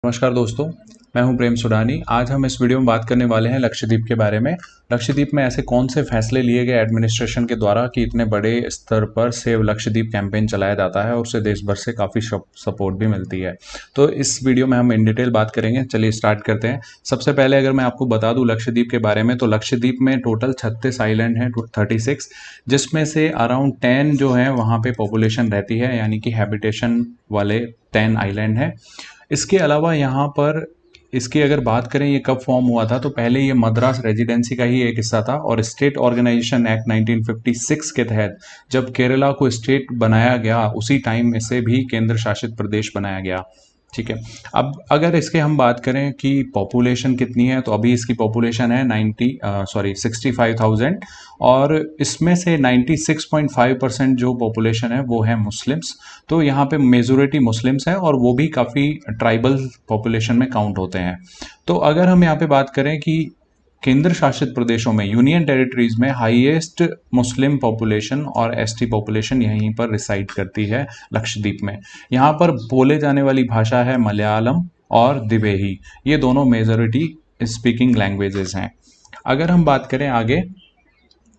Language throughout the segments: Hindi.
नमस्कार दोस्तों, मैं हूं प्रेम सुडानी। आज हम इस वीडियो में बात करने वाले हैं लक्षद्वीप के बारे में। लक्षद्वीप में ऐसे कौन से फैसले लिए गए एडमिनिस्ट्रेशन के द्वारा कि इतने बड़े स्तर पर सेव लक्षद्वीप कैंपेन चलाया जाता है और उसे देश भर से काफ़ी सपोर्ट भी मिलती है। तो इस वीडियो में हम इन डिटेल बात करेंगे। चलिए स्टार्ट करते हैं। सबसे पहले अगर मैं आपको बता दूं लक्षद्वीप के बारे में, तो लक्षद्वीप में टोटल 36 आइलैंड हैं, 36, जिसमें से अराउंड 10 जो है वहाँ पे पॉपुलेशन रहती है, यानी कि हैबिटेशन वाले 10 आइलैंड हैं। इसके अलावा यहाँ पर इसकी अगर बात करें ये कब फॉर्म हुआ था, तो पहले ये मद्रास रेजिडेंसी का ही एक हिस्सा था और स्टेट ऑर्गेनाइजेशन एक्ट 1956 के तहत जब केरला को स्टेट बनाया गया, उसी टाइम इसे भी केंद्र शासित प्रदेश बनाया गया। ठीक है। अब अगर इसके हम बात करें कि पॉपुलेशन कितनी है, तो अभी इसकी पॉपुलेशन है 65,000 और इसमें से 96.5% जो पॉपुलेशन है वो है मुस्लिम्स। तो यहाँ पे मेजोरिटी मुस्लिम्स है और वो भी काफ़ी ट्राइबल पॉपुलेशन में काउंट होते हैं। तो अगर हम यहाँ पे बात करें कि केंद्र शासित प्रदेशों में, यूनियन टेरिटरीज में हाईएस्ट मुस्लिम पॉपुलेशन और एसटी पॉपुलेशन यहीं पर रिसाइड करती है लक्षद्वीप में। यहाँ पर बोले जाने वाली भाषा है मलयालम और दिवेही। ये दोनों मेजॉरिटी स्पीकिंग लैंग्वेजेस हैं। अगर हम बात करें आगे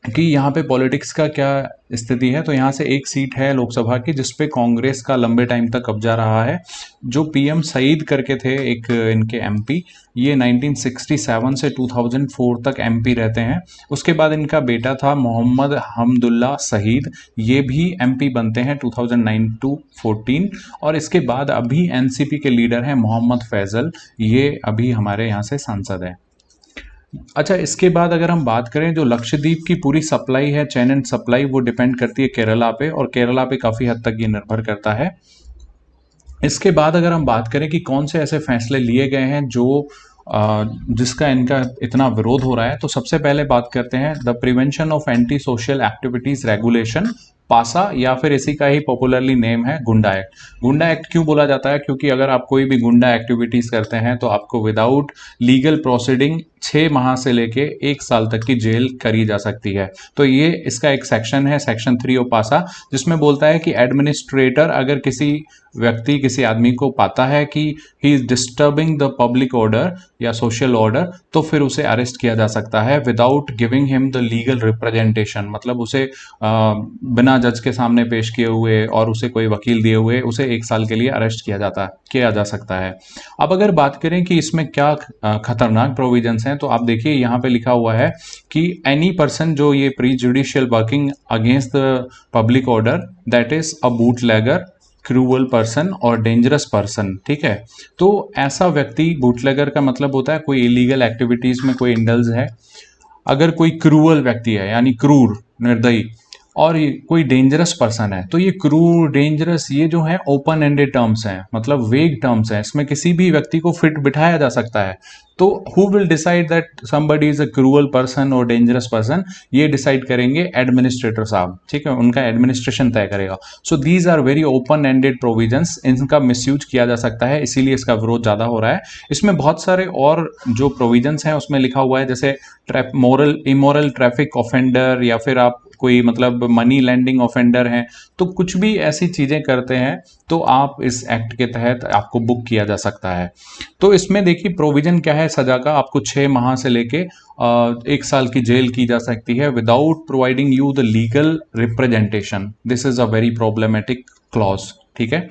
कि यहाँ पे पॉलिटिक्स का क्या स्थिति है, तो यहाँ से एक सीट है लोकसभा की जिसपे कांग्रेस का लंबे टाइम तक कब्जा रहा है। जो पीएम सईद करके थे एक इनके एमपी, ये 1967 से 2004 तक एमपी रहते हैं। उसके बाद इनका बेटा था मोहम्मद हमदुल्ला सईद, ये भी एमपी बनते हैं 2009 टू 14। और इसके बाद अभी एनसीपी के लीडर हैं मोहम्मद फैजल, ये अभी हमारे यहाँ से सांसद हैं। अच्छा, इसके बाद अगर हम बात करें, जो लक्षद्वीप की पूरी सप्लाई है, चेन एंड सप्लाई, वो डिपेंड करती है केरला पे, और केरला पे काफ़ी हद तक ये निर्भर करता है। इसके बाद अगर हम बात करें कि कौन से ऐसे फैसले लिए गए हैं जो जिसका इनका इतना विरोध हो रहा है, तो सबसे पहले बात करते हैं the prevention of anti social activities regulation, पासा, या फिर इसी का ही पॉपुलरली नेम है गुंडा एक्ट। गुंडा एक्ट क्यों बोला जाता है? क्योंकि अगर आप कोई भी गुंडा एक्टिविटीज करते हैं तो आपको विदाउट लीगल प्रोसीडिंग 6 माह से लेके 1 साल तक की जेल करी जा सकती है। तो ये इसका एक सेक्शन है, सेक्शन 3 ऑफ पासा, जिसमें बोलता है कि एडमिनिस्ट्रेटर अगर किसी व्यक्ति, किसी आदमी को पाता है कि he is disturbing the public order या सोशल ऑर्डर, तो फिर उसे अरेस्ट किया जा सकता है without giving him the legal representation. मतलब उसे बिना जज के सामने पेश किए हुए और उसे कोई वकील दिए हुए उसे 1 साल के लिए अरेस्ट किया जा सकता है। अब अगर बात करें कि इसमें क्या खतरनाक प्रोविजंस हैं, तो आप देखिए यहाँ पे लिखा हुआ है कि एनी पर्सन जो ये pre judicial working against the public order, that is a bootlegger, cruel person और डेंजरस पर्सन। ठीक है। तो ऐसा व्यक्ति, बूटलेगर का मतलब होता है कोई इलीगल एक्टिविटीज में कोई इंडल्ज है। अगर कोई क्रूअल व्यक्ति है यानी क्रूर, निर्दयी, और ये कोई डेंजरस पर्सन है, तो ये क्रूर, डेंजरस, ये जो है ओपन एंडेड टर्म्स हैं, मतलब वेग टर्म्स हैं। इसमें किसी भी व्यक्ति को फिट बिठाया जा सकता है। तो who will decide that somebody is a cruel person और डेंजरस पर्सन? ये डिसाइड करेंगे एडमिनिस्ट्रेटर साहब। ठीक है, उनका एडमिनिस्ट्रेशन तय करेगा। So these are very open ended provisions, इनका मिसयूज किया जा सकता है, इसीलिए इसका विरोध ज्यादा हो रहा है। इसमें बहुत सारे और जो प्रोविजंस हैं उसमें लिखा हुआ है, जैसे इमोरल ट्रैफिक ऑफेंडर, या फिर आप कोई मतलब मनी लैंडिंग ऑफेंडर हैं, तो कुछ भी ऐसी चीजें करते हैं तो आप इस एक्ट के तहत आपको बुक किया जा सकता है। तो इसमें देखिए प्रोविजन क्या है सजा का, आपको 6 माह से लेके 1 साल की जेल की जा सकती है without providing you the legal representation. This is a very problematic clause. ठीक है।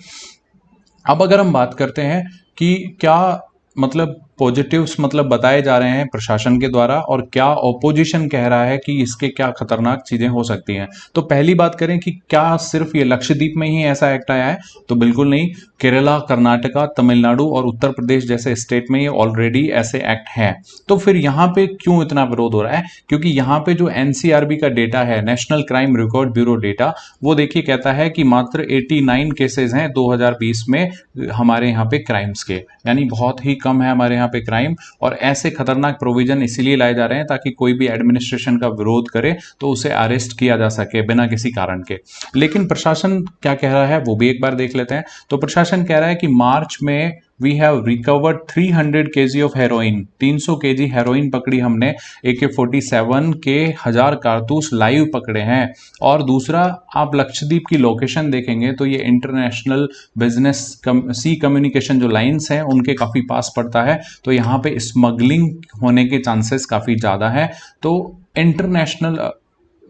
अब अगर हम बात करते हैं कि क्या मतलब पॉजिटिव्स मतलब बताए जा रहे हैं प्रशासन के द्वारा, और क्या ऑपोजिशन कह रहा है कि इसके क्या खतरनाक चीजें हो सकती हैं। तो पहली बात करें कि क्या सिर्फ ये लक्षद्वीप में ही ऐसा एक्ट आया है, तो बिल्कुल नहीं। केरला, कर्नाटका, तमिलनाडु और उत्तर प्रदेश जैसे स्टेट में ये ऑलरेडी ऐसे एक्ट हैं। तो फिर यहाँ पे क्यों इतना विरोध हो रहा है? क्योंकि यहाँ पे जो एनसीआरबी का डेटा है, national crime record bureau data, वो देखिए कहता है कि मात्र 89 केसेस हैं 2020 में हमारे यहाँ पे क्राइम्स के, यानी बहुत ही कम है हमारे यहाँ पे क्राइम। और ऐसे खतरनाक प्रोविजन इसीलिए लाए जा रहे हैं ताकि कोई भी एडमिनिस्ट्रेशन का विरोध करे तो उसे अरेस्ट किया जा सके बिना किसी कारण के। लेकिन प्रशासन क्या कह रहा है वो भी एक बार देख लेते हैं। तो प्रशासन कह रहा है कि मार्च में we have recovered 300 kg of heroin, 300 kg heroin पकड़ी हमने, AK-47 के 1000 कारतूस लाइव पकड़े हैं। और दूसरा, आप लक्षद्वीप की लोकेशन देखेंगे तो ये इंटरनेशनल बिजनेस सी कम्युनिकेशन जो लाइंस हैं उनके काफ़ी पास पड़ता है, तो यहाँ पे स्मगलिंग होने के चांसेस काफ़ी ज़्यादा है। तो इंटरनेशनल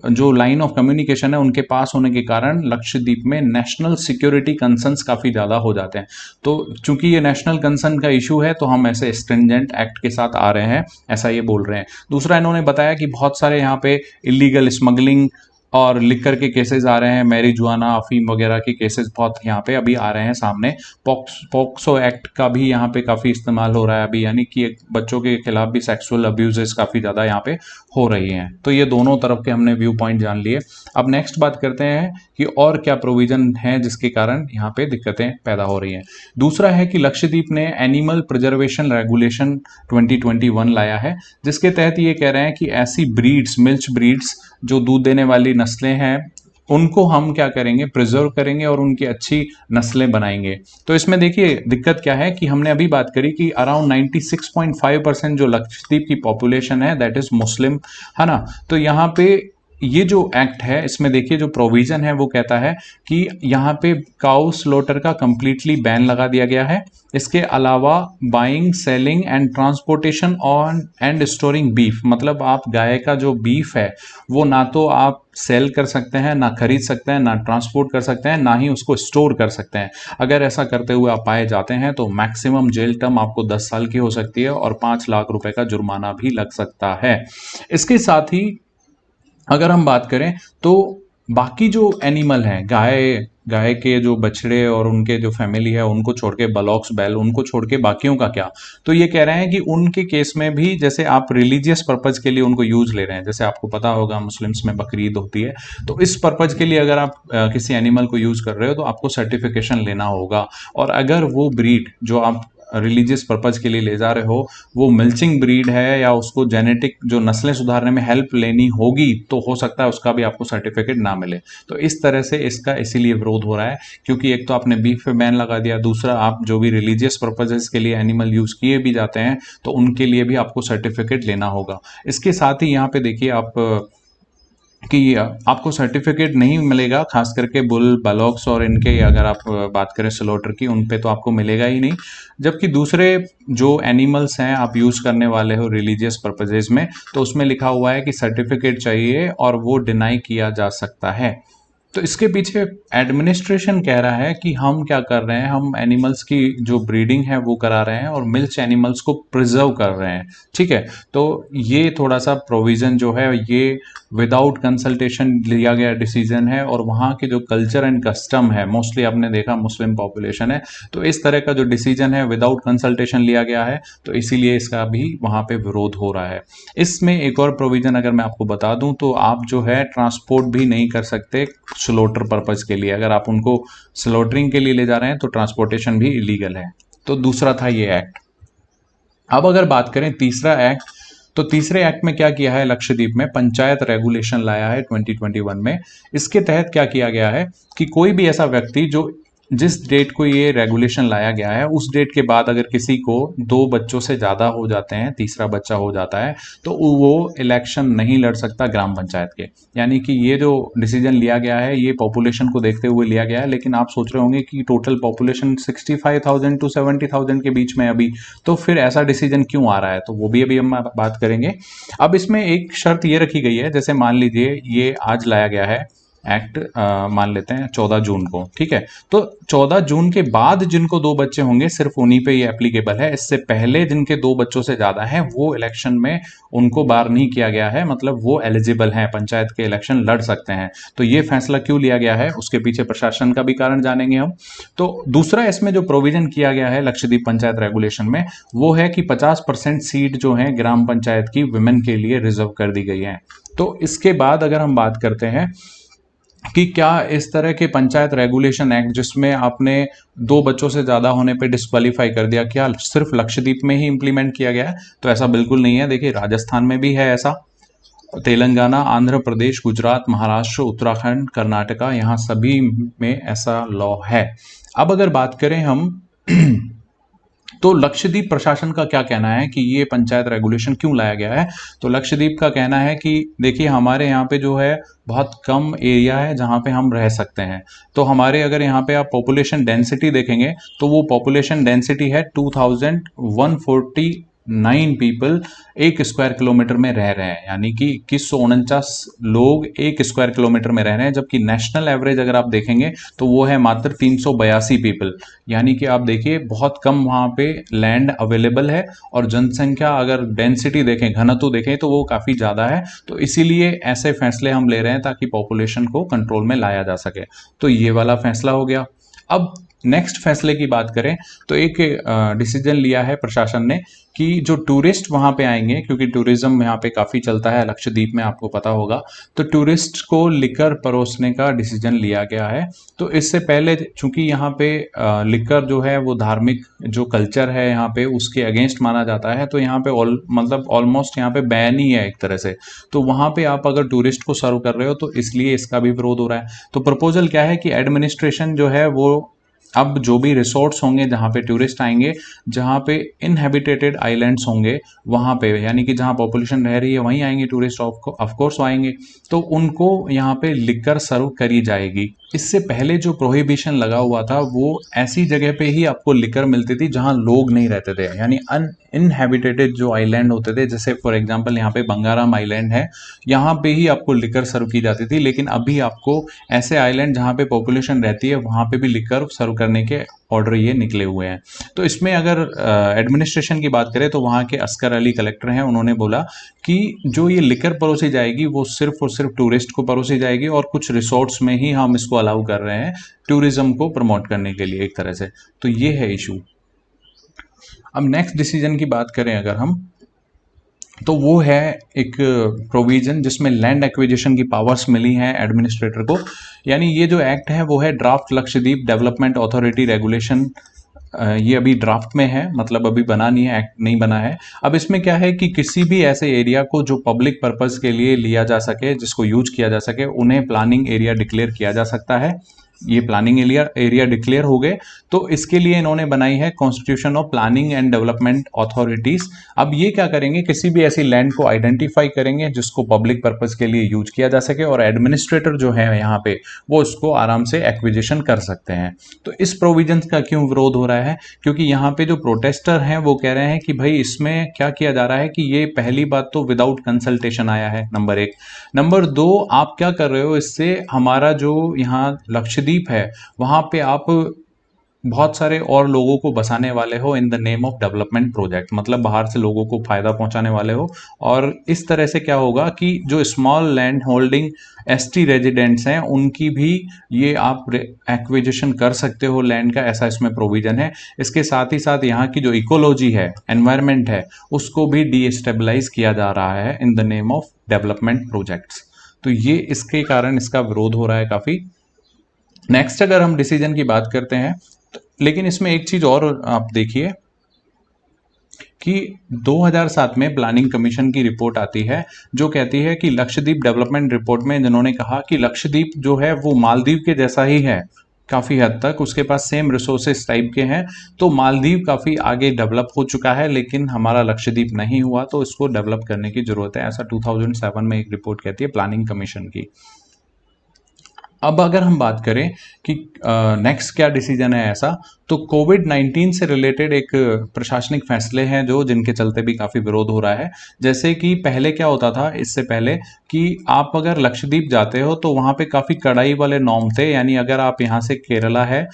जो लाइन ऑफ कम्युनिकेशन है उनके पास होने के कारण लक्षद्वीप में नेशनल सिक्योरिटी कंसर्न्स काफ़ी ज़्यादा हो जाते हैं। तो चूंकि ये नेशनल कंसर्न का इशू है तो हम ऐसे स्ट्रिंजेंट एक्ट के साथ आ रहे हैं, ऐसा ये बोल रहे हैं। दूसरा, इन्होंने बताया कि बहुत सारे यहाँ पे इलीगल स्मगलिंग और लिकर के केसेस आ रहे हैं, मैरिजुआना अफीम वगैरह के केसेस बहुत यहाँ पे अभी आ रहे हैं सामने। पॉक्सो एक्ट का भी यहाँ पे काफ़ी इस्तेमाल हो रहा है अभी, यानी कि बच्चों के खिलाफ भी सेक्सुअल अब्यूजेस काफ़ी ज़्यादा यहाँ पे हो रही हैं। तो ये दोनों तरफ के हमने व्यू पॉइंट जान लिए। अब नेक्स्ट बात करते हैं कि और क्या प्रोविजन है जिसके कारण यहाँ पे दिक्कतें पैदा हो रही हैं। दूसरा है कि लक्षद्वीप ने एनिमल प्रिजर्वेशन रेगुलेशन 2021 लाया है, जिसके तहत ये कह रहे हैं कि ऐसी ब्रीड्स, मिल्च ब्रीड्स जो दूध देने वाली नस्लें हैं उनको हम क्या करेंगे, प्रिजर्व करेंगे और उनकी अच्छी नस्लें बनाएंगे। तो इसमें देखिए दिक्कत क्या है कि हमने अभी बात करी कि अराउंड 96.5% जो लक्षद्वीप की पॉपुलेशन है दैट इज मुस्लिम, है ना। तो यहाँ पे ये जो एक्ट है इसमें देखिए जो प्रोविजन है वो कहता है कि यहाँ पे काउ स्लॉटर का कंप्लीटली बैन लगा दिया गया है। इसके अलावा buying, selling and transportation on and storing beef, मतलब आप गाय का जो बीफ है वो ना तो आप सेल कर सकते हैं, ना खरीद सकते हैं, ना ट्रांसपोर्ट कर सकते हैं, ना ही उसको स्टोर कर सकते हैं। अगर ऐसा करते हुए आप पाए जाते हैं तो मैक्सिमम जेल टर्म आपको 10 साल की हो सकती है और 5 लाख रुपए का जुर्माना भी लग सकता है। इसके साथ ही अगर हम बात करें तो बाकी जो एनिमल हैं, गाय के जो बछड़े और उनके जो फैमिली है उनको छोड़ के, बलॉक्स, बैल, उनको छोड़ के बाकियों का क्या। तो ये कह रहे हैं कि उनके केस में भी जैसे आप रिलीजियस पर्पज के लिए उनको यूज ले रहे हैं, जैसे आपको पता होगा मुस्लिम्स में बकरीद होती है, तो इस पर्पज के लिए अगर आप किसी एनिमल को यूज कर रहे हो तो आपको सर्टिफिकेशन लेना होगा। और अगर वो ब्रीड जो आप रिलीजियस पर्पज के लिए ले जा रहे हो वो मिल्चिंग ब्रीड है या उसको जेनेटिक जो नस्लें सुधारने में हेल्प लेनी होगी तो हो सकता है उसका भी आपको सर्टिफिकेट ना मिले। तो इस तरह से इसका इसीलिए विरोध हो रहा है क्योंकि एक तो आपने बीफ पे बैन लगा दिया, दूसरा आप जो भी रिलीजियस पर्पजेस के लिए एनिमल यूज किए भी जाते हैं तो उनके लिए भी आपको सर्टिफिकेट लेना होगा। इसके साथ ही यहाँ पे देखिए आप कि आपको सर्टिफिकेट नहीं मिलेगा, खास करके बुल, बलॉक्स और इनके अगर आप बात करें स्लॉटर की, उन पे तो आपको मिलेगा ही नहीं। जबकि दूसरे जो एनिमल्स हैं आप यूज़ करने वाले हो रिलीजियस पर्पजेज में तो उसमें लिखा हुआ है कि सर्टिफिकेट चाहिए और वो डिनाई किया जा सकता है। तो इसके पीछे एडमिनिस्ट्रेशन कह रहा है कि हम क्या कर रहे हैं, हम एनिमल्स की जो ब्रीडिंग है वो करा रहे हैं और मिल्च एनिमल्स को प्रिजर्व कर रहे हैं, ठीक है। तो ये थोड़ा सा प्रोविज़न जो है ये विदाउट कंसल्टेशन लिया गया डिसीजन है और वहाँ के जो कल्चर एंड कस्टम है, मोस्टली आपने देखा मुस्लिम पॉपुलेशन है, तो इस तरह का जो डिसीजन है विदाउट कंसल्टेशन लिया गया है, तो इसीलिए इसका भी वहाँ पे विरोध हो रहा है। इसमें एक और प्रोविज़न अगर मैं आपको बता दूं तो आप जो है ट्रांसपोर्ट भी नहीं कर सकते स्लॉटर पर्पज के लिए। अगर आप उनको स्लॉटरिंग के लिए ले जा रहे हैं तो ट्रांसपोर्टेशन भी इलीगल है। तो दूसरा था ये एक्ट। अब अगर बात करें तीसरा एक्ट, तो तीसरे एक्ट में क्या किया है, लक्षद्वीप में पंचायत रेगुलेशन लाया है 2021 में। इसके तहत क्या किया गया है कि कोई भी ऐसा व्यक्ति जो जिस डेट को ये रेगुलेशन लाया गया है उस डेट के बाद अगर किसी को 2 बच्चों से ज़्यादा हो जाते हैं, तीसरा बच्चा हो जाता है, तो वो इलेक्शन नहीं लड़ सकता ग्राम पंचायत के। यानी कि ये जो डिसीजन लिया गया है ये पॉपुलेशन को देखते हुए लिया गया है, लेकिन आप सोच रहे होंगे कि टोटल पॉपुलेशन 65,000 to 70,000 के बीच में अभी, तो फिर ऐसा डिसीजन क्यों आ रहा है, तो वो भी अभी हम बात करेंगे। अब इसमें एक शर्त ये रखी गई है, जैसे मान लीजिए ये आज लाया गया है एक्ट, मान लेते हैं 14 जून को, ठीक है। तो 14 जून के बाद जिनको 2 बच्चे होंगे सिर्फ उन्हीं पे ये एप्लीकेबल है। इससे पहले जिनके 2 बच्चों से ज़्यादा हैं वो इलेक्शन में उनको बार नहीं किया गया है, मतलब वो एलिजिबल हैं, पंचायत के इलेक्शन लड़ सकते हैं। तो ये फैसला क्यों लिया गया है उसके पीछे प्रशासन का भी कारण जानेंगे हम। तो दूसरा इसमें जो प्रोविजन किया गया है लक्षद्वीप पंचायत रेगुलेशन में वो है कि 50% सीट जो है ग्राम पंचायत की विमेन के लिए रिजर्व कर दी गई है। तो इसके बाद अगर हम बात करते हैं कि क्या इस तरह के पंचायत रेगुलेशन एक्ट जिसमें आपने 2 बच्चों से ज़्यादा होने पे डिस्क्वालीफाई कर दिया, क्या सिर्फ लक्षद्वीप में ही इंप्लीमेंट किया गया है, तो ऐसा बिल्कुल नहीं है। देखिए राजस्थान में भी है ऐसा, तेलंगाना, आंध्र प्रदेश, गुजरात, महाराष्ट्र, उत्तराखंड, कर्नाटका, यहाँ सभी में ऐसा लॉ है। अब अगर बात करें हम तो लक्षद्वीप प्रशासन का क्या कहना है कि ये पंचायत रेगुलेशन क्यों लाया गया है? तो लक्षद्वीप का कहना है कि देखिए हमारे यहाँ पे जो है बहुत कम एरिया है जहाँ पे हम रह सकते हैं। तो हमारे अगर यहाँ पे आप पॉपुलेशन डेंसिटी देखेंगे तो वो पॉपुलेशन डेंसिटी है 2149 पीपल 1 स्क्वायर किलोमीटर में रह रहे हैं, यानी कि 2149 लोग 1 स्क्वायर किलोमीटर में रह रहे हैं, जबकि नेशनल एवरेज अगर आप देखेंगे तो वो है मात्र 382 पीपल। यानी कि आप देखिए बहुत कम वहाँ पे लैंड अवेलेबल है और जनसंख्या अगर डेंसिटी देखें, घनत्व देखें तो वो काफ़ी ज़्यादा है। तो इसीलिए ऐसे फैसले हम ले रहे हैं ताकि पॉपुलेशन को कंट्रोल में लाया जा सके। तो ये वाला फैसला हो गया। अब नेक्स्ट फैसले की बात करें तो एक डिसीजन लिया है प्रशासन ने कि जो टूरिस्ट वहाँ पे आएंगे, क्योंकि टूरिज्म यहाँ पे काफ़ी चलता है लक्षद्वीप में, आपको पता होगा, तो टूरिस्ट को लिकर परोसने का डिसीजन लिया गया है। तो इससे पहले चूंकि यहाँ पे लिकर जो है वो धार्मिक जो कल्चर है यहाँ पे उसके अगेंस्ट माना जाता है, तो यहाँ पे मतलब ऑलमोस्ट यहाँ पे बैन ही है एक तरह से। तो वहाँ पे आप अगर टूरिस्ट को सर्व कर रहे हो तो इसलिए इसका भी विरोध हो रहा है। तो प्रपोजल क्या है कि एडमिनिस्ट्रेशन जो है वो अब जो भी रिसोर्ट्स होंगे जहाँ पे टूरिस्ट आएंगे, जहाँ पे इनहेबिटेटेड आइलैंड्स होंगे वहाँ पे, यानी कि जहाँ पॉपुलेशन रह रही है वहीं आएंगे टूरिस्ट, ऑफ कोर्स आएंगे, तो उनको यहाँ पे लिकर सर्व करी जाएगी। इससे पहले जो प्रोहिबिशन लगा हुआ था वो ऐसी जगह पे ही आपको लिकर मिलती थी जहाँ लोग नहीं रहते थे, यानी अनइनहेबिटेटेड जो आइलैंड होते थे, जैसे फॉर एग्जांपल यहाँ पे बंगाराम आइलैंड है, यहाँ पे ही आपको लिकर सर्व की जाती थी। लेकिन अभी आपको ऐसे आइलैंड जहाँ पे पॉपुलेशन रहती है वहाँ पे भी लिकर सर्व करने के ऑर्डर ये निकले हुए हैं। तो इसमें अगर एडमिनिस्ट्रेशन की बात करें तो वहाँ के अस्कर अली कलेक्टर हैं, उन्होंने बोला कि जो ये लिकर परोसी जाएगी वो सिर्फ और सिर्फ टूरिस्ट को परोसी जाएगी और कुछ रिसोर्ट्स में ही हम इसको अलाउ कर रहे हैं टूरिज्म को प्रमोट करने के लिए एक तरह से। तो ये है इशू। अब नेक्स्ट डिसीजन की बात करें अगर हम, तो वो है एक प्रोविजन जिसमें लैंड एक्विजिशन की पावर्स मिली हैं एडमिनिस्ट्रेटर को। यानी ये जो एक्ट है वो है draft Lakshadweep development authority regulation. ये अभी ड्राफ्ट में है, मतलब अभी बना नहीं है, एक्ट नहीं बना है। अब इसमें क्या है कि किसी भी ऐसे एरिया को जो पब्लिक पर्पस के लिए लिया जा सके, जिसको यूज किया जा सके, उन्हें प्लानिंग एरिया डिक्लेयर किया जा सकता है। ये प्लानिंग एरिया डिक्लेयर हो गए तो इसके लिए इन्होंने बनाई है constitution of planning and development authorities. अब ये क्या करेंगे, किसी भी ऐसी लैंड को आइडेंटिफाई करेंगे जिसको पब्लिक पर्पस के लिए यूज किया जा सके और एडमिनिस्ट्रेटर जो है यहाँ पे वो उसको आराम से एक्विजिशन कर सकते हैं। तो इस प्रोविजन का क्यों विरोध हो रहा है? क्योंकि यहाँ पे जो प्रोटेस्टर हैं वो कह रहे हैं कि भाई इसमें क्या किया जा रहा है कि ये पहली बात तो विदाउट कंसल्टेशन आया है, नंबर 1। नंबर 2, आप क्या कर रहे हो, इससे हमारा जो यहाँ लक्षद्वीप है वहां पे आप बहुत सारे और लोगों को बसाने वाले हो in the name of development project, मतलब बाहर से लोगों को फायदा पहुंचाने वाले हो। और इस तरह से क्या होगा कि जो small land holding ST residents हैं उनकी भी ये आप एक्विजिशन कर सकते हो लैंड का, ऐसा इसमें प्रोविजन है। इसके साथ ही साथ यहाँ की जो इकोलॉजी है, एनवायरमेंट है, उसको भी डीस्टेबलाइज किया जा रहा है in the name of development projects. तो ये इसके कारण इसका विरोध हो रहा है काफी। नेक्स्ट अगर हम डिसीजन की बात करते हैं लेकिन इसमें एक चीज और आप देखिए कि 2007 में प्लानिंग कमीशन की रिपोर्ट आती है जो कहती है कि लक्षद्वीप डेवलपमेंट रिपोर्ट में जिन्होंने कहा कि लक्षद्वीप जो है वो मालदीव के जैसा ही है काफ़ी हद तक, उसके पास सेम रिसोर्सेस टाइप के हैं। तो मालदीव काफ़ी आगे डेवलप हो चुका है लेकिन हमारा लक्षद्वीप नहीं हुआ, तो इसको डेवलप करने की ज़रूरत है, ऐसा 2007 में एक रिपोर्ट कहती है प्लानिंग कमीशन की। अब अगर हम बात करें कि नेक्स्ट क्या डिसीजन है ऐसा, तो कोविड-19 से रिलेटेड एक प्रशासनिक फैसले हैं जो जिनके चलते भी काफ़ी विरोध हो रहा है। जैसे कि पहले क्या होता था, इससे पहले कि आप अगर लक्षद्वीप जाते हो तो वहाँ पे काफ़ी कड़ाई वाले नॉर्म थे। यानी अगर आप यहाँ से केरला है,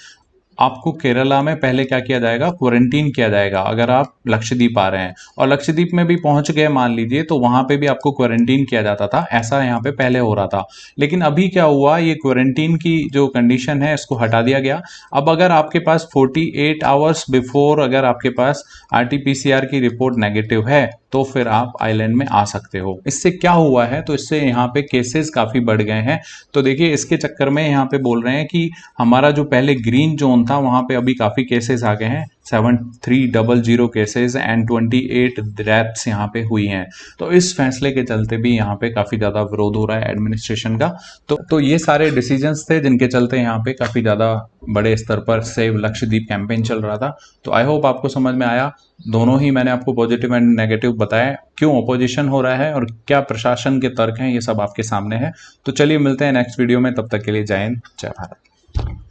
आपको केरला में पहले क्या किया जाएगा, क्वारंटीन किया जाएगा अगर आप लक्षद्वीप आ रहे हैं। और लक्षद्वीप में भी पहुंच गए मान लीजिए तो वहां पे भी आपको क्वारंटीन किया जाता था, ऐसा यहाँ पे पहले हो रहा था। लेकिन अभी क्या हुआ, ये क्वारंटीन की जो कंडीशन है इसको हटा दिया गया। अब अगर आपके पास 48 आवर्स बिफोर अगर आपके पास RT-PCR की रिपोर्ट नेगेटिव है तो फिर आप आइलैंड में आ सकते हो। इससे क्या हुआ है, तो इससे यहाँ पे केसेस काफ़ी बढ़ गए हैं। तो देखिए इसके चक्कर में यहाँ पे बोल रहे हैं कि हमारा जो पहले ग्रीन जोन था वहाँ पे अभी काफ़ी केसेस आ गए हैं। 7300 केसेस एंड 28 डेथ्स यहाँ पे हुई हैं। तो इस फैसले के चलते भी यहाँ पे काफ़ी ज़्यादा विरोध हो रहा है एडमिनिस्ट्रेशन का। तो ये सारे डिसीजंस थे जिनके चलते यहाँ पे काफ़ी ज़्यादा बड़े स्तर पर सेव लक्षद्वीप कैंपेन चल रहा था। तो आई होप आपको समझ में आया। दोनों ही मैंने आपको पॉजिटिव एंड नेगेटिव बताया, क्यों अपोजिशन हो रहा है और क्या प्रशासन के तर्क हैं, ये सब आपके सामने है। तो चलिए मिलते हैं नेक्स्ट वीडियो में, तब तक के लिए जय हिंद, जय भारत।